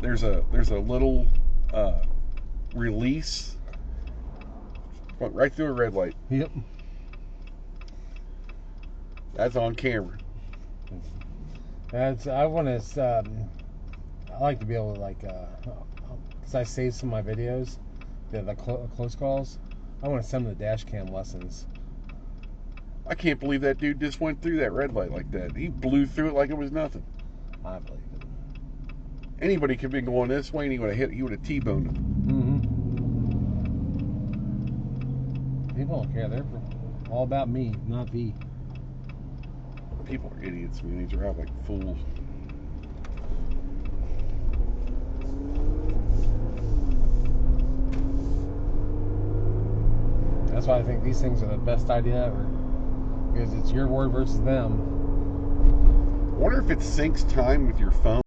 there's a little release went right through a red light. Yep. That's on camera. I want to. I like to be able to because I save some of my videos, the close calls. I want to send them the dash cam lessons. I can't believe that dude just went through that red light like that. He blew through it like it was nothing. I believe it. Anybody could have been going this way and he would have T-boned him. Mm-hmm. People don't care. They're all about me, not V. People are idiots, man. They drive like fools. That's why I think these things are the best idea ever. Because it's your word versus them. I wonder if it syncs time with your phone.